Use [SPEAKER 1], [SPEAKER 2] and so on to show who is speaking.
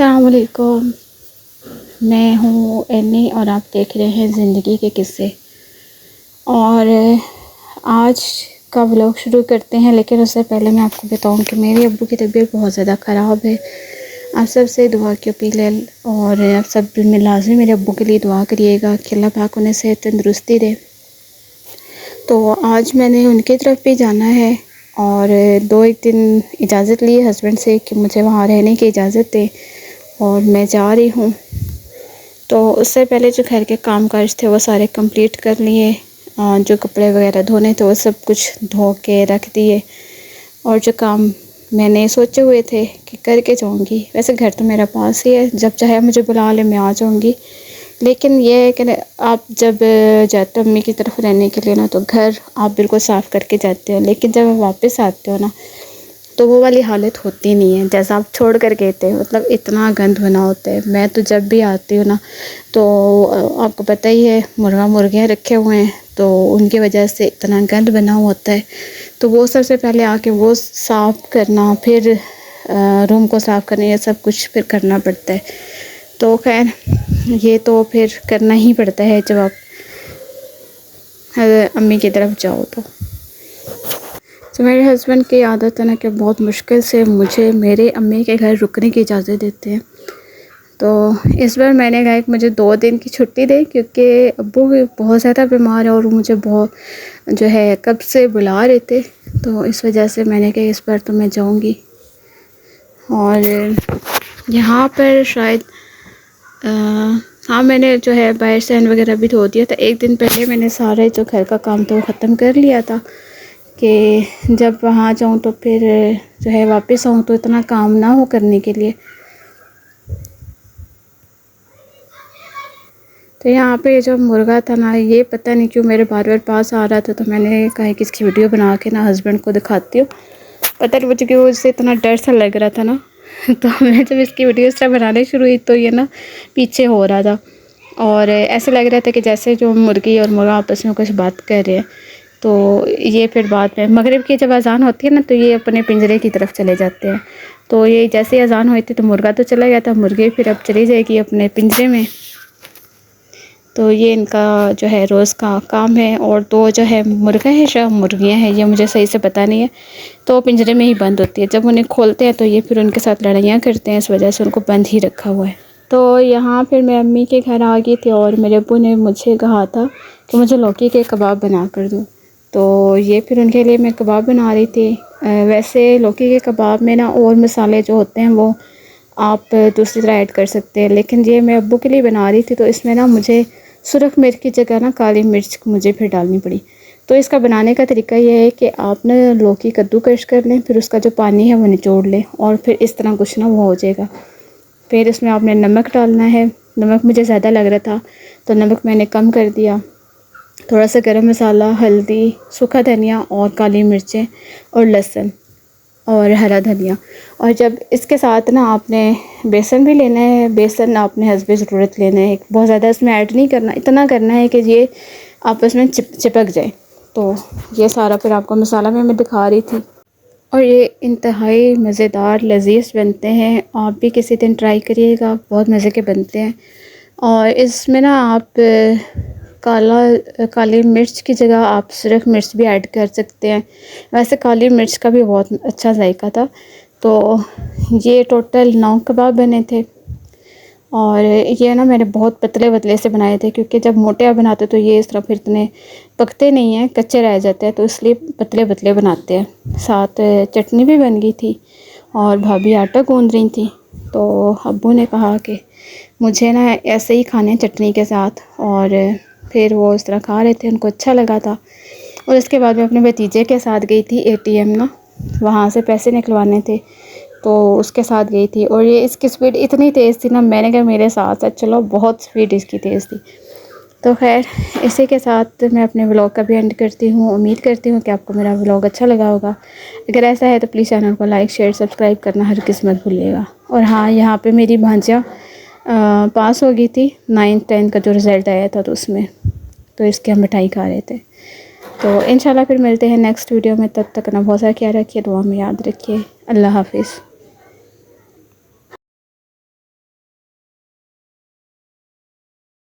[SPEAKER 1] अस्सलाम वालेकुम। मैं हूँ एनी और आप देख रहे हैं ज़िंदगी के किस्से। और आज का व्लॉग शुरू करते हैं, लेकिन उससे पहले मैं आपको बताऊँ कि मेरे अब्बू की तबीयत बहुत ज़्यादा ख़राब है। आप सब से दुआ की अपील है और आप सब में लाज़मी मेरे अब्बू के लिए दुआ करिएगा कि अल्लाह पाक उन्हें सेहत तंदुरुस्ती दे। तो आज मैंने उनकी तरफ भी जाना है और 2-1 दिन इजाज़त ली हस्बैंड से कि मुझे वहाँ रहने की इजाज़त दें और मैं जा रही हूँ। तो उससे पहले जो घर के काम काज थे वो सारे कंप्लीट कर लिए। जो कपड़े वगैरह धोने थे वो सब कुछ धो के रख दिए और जो काम मैंने सोचे हुए थे कि करके जाऊँगी, वैसे घर तो मेरा पास ही है, जब चाहे मुझे बुला ले मैं आ जाऊँगी। लेकिन ये है कि आप जब जाते हो अम्मी की तरफ रहने के लिए ना, तो घर आप बिल्कुल साफ़ करके जाते हो, लेकिन जब आप वापस आते हो ना तो वो वाली हालत होती नहीं है जैसा आप छोड़ कर गए थे। मतलब इतना गंद बना होता है। मैं तो जब भी आती हूँ ना तो आपको पता ही है मुर्गियाँ रखे हुए हैं, तो उनकी वजह से इतना गंद बना हुआ होता है। तो वो सबसे पहले आके वो साफ़ करना, फिर रूम को साफ़ करना, ये सब कुछ फिर करना पड़ता है। तो खैर ये तो फिर करना ही पड़ता है जब आप अम्मी की तरफ जाओ। तो मेरे हस्बैंड की आदत है ना कि बहुत मुश्किल से मुझे मेरे अम्मी के घर रुकने की इजाज़त देते हैं। तो इस बार मैंने कहा कि मुझे 2 दिन की छुट्टी दे, क्योंकि अब्बू भी बहुत ज़्यादा बीमार है और मुझे बहुत जो है कब से बुला रहे थे। तो इस वजह से मैंने कहा इस बार तो मैं जाऊंगी। और यहाँ पर शायद हाँ, मैंने जो है बाहर सैन वगैरह भी धो दिया था। 1 दिन पहले मैंने सारे जो घर का काम था वो ख़त्म कर लिया था कि जब वहाँ जाऊँ तो फिर जो है वापस आऊँ तो इतना काम ना हो करने के लिए। तो यहाँ पे जो मुर्गा था ना, ये पता नहीं क्यों मेरे बार बार पास आ रहा था, तो मैंने कहा कि इसकी वीडियो बना के ना हस्बैंड को दिखाती हूँ। पता नहीं मुझे क्यों उससे इतना डर सा लग रहा था ना तो मैं जब इसकी वीडियो इस तरह बनाने शुरू हुई तो ये ना पीछे हो रहा था और ऐसे लग रहा था कि जैसे जो मुर्गी और मुर्गा आपस में कुछ बात कर रहे हैं। तो ये फिर बाद में मगरिब की जब अज़ान होती है ना तो ये अपने पिंजरे की तरफ चले जाते हैं। तो ये जैसे अज़ान हुई थी तो मुर्गा तो चला गया था, मुर्गी फिर अब चली जाएगी अपने पिंजरे में। तो ये इनका जो है रोज़ का काम है। और 2 जो है मुर्गा है, शायद मुर्गियाँ हैं, ये मुझे सही से पता नहीं है। तो पिंजरे में ही बंद होती है, जब उन्हें खोलते हैं तो ये फिर उनके साथ लड़ाइयाँ करते हैं, इस वजह से उनको बंद ही रखा हुआ है। तो यहाँ फिर मैं अम्मी के घर आ गई थी और मेरे अब्बू ने मुझे कहा था कि मुझे लौकी के कबाब बना कर दो। तो ये फिर उनके लिए मैं कबाब बना रही थी। वैसे लौकी के कबाब में ना और मसाले जो होते हैं वो आप दूसरी तरह ऐड कर सकते हैं, लेकिन ये मैं अब्बू के लिए बना रही थी तो इसमें ना मुझे सुरख मिर्च की जगह ना काली मिर्च मुझे फिर डालनी पड़ी। तो इसका बनाने का तरीका यह है कि आप ना लौकी कद्दूकस कर लें, फिर उसका जो पानी है वो निचोड़ लें और फिर इस तरह कुछ ना वो हो जाएगा। फिर इसमें आपने नमक डालना है। नमक मुझे ज़्यादा लग रहा था तो नमक मैंने कम कर दिया। थोड़ा सा गरम मसाला, हल्दी, सूखा धनिया और काली मिर्चें और लहसुन और हरा धनिया। और जब इसके साथ ना आपने बेसन भी लेना है। बेसन आपने हस्बे ज़रूरत लेना है, बहुत ज़्यादा इसमें ऐड नहीं करना, इतना करना है कि ये आपस में चिपक जाए। तो ये सारा फिर आपको मसाला मैं दिखा रही थी। और ये इंतहाई मज़ेदार लज़ीज़ बनते हैं, आप भी किसी दिन ट्राई करिएगा, बहुत मज़े के बनते हैं। और इसमें ना आप काली मिर्च की जगह आप सुरख मिर्च भी ऐड कर सकते हैं। वैसे काली मिर्च का भी बहुत अच्छा जायका था। तो ये टोटल 9 कबाब बने थे और ये ना मैंने बहुत पतले पतले से बनाए थे, क्योंकि जब मोटे आप बनाते तो ये इस तरह फिर इतने पकते नहीं हैं, कच्चे रह जाते हैं, तो इसलिए पतले पतले बनाते हैं। साथ चटनी भी बन गई थी और भाभी आटा गूंद रही थी। तो अब्बू ने कहा कि मुझे ना ऐसे ही खाने चटनी के साथ, और फिर वो इस तरह खा रहे थे, उनको अच्छा लगा था। और इसके बाद मैं अपने भतीजे के साथ गई थी एटीएम ना, वहाँ से पैसे निकलवाने थे, तो उसके साथ गई थी। और ये इसकी स्पीड इतनी तेज़ थी ना, मैंने कहा मेरे साथ साथ चलो, बहुत स्पीड इसकी तेज़ थी। तो खैर इसी के साथ मैं अपने व्लॉग का भी एंड करती हूँ। उम्मीद करती हूँ कि आपको मेरा व्लॉग अच्छा लगा होगा। अगर ऐसा है तो प्लीज़ चैनल को लाइक, शेयर, सब्सक्राइब करना हर किस मत भूलिएगा। और हाँ, यहाँ पे मेरी भांजिया पास हो गई थी 9th 10th का जो रिज़ल्ट आया था, तो उसमें तो इसकी हम मिठाई खा रहे थे। तो इंशाल्लाह फिर मिलते हैं नेक्स्ट वीडियो में। तब तक ना बहुत सारा ख्याल रखिए, दुआ में याद रखिए। अल्लाह हाफिज़।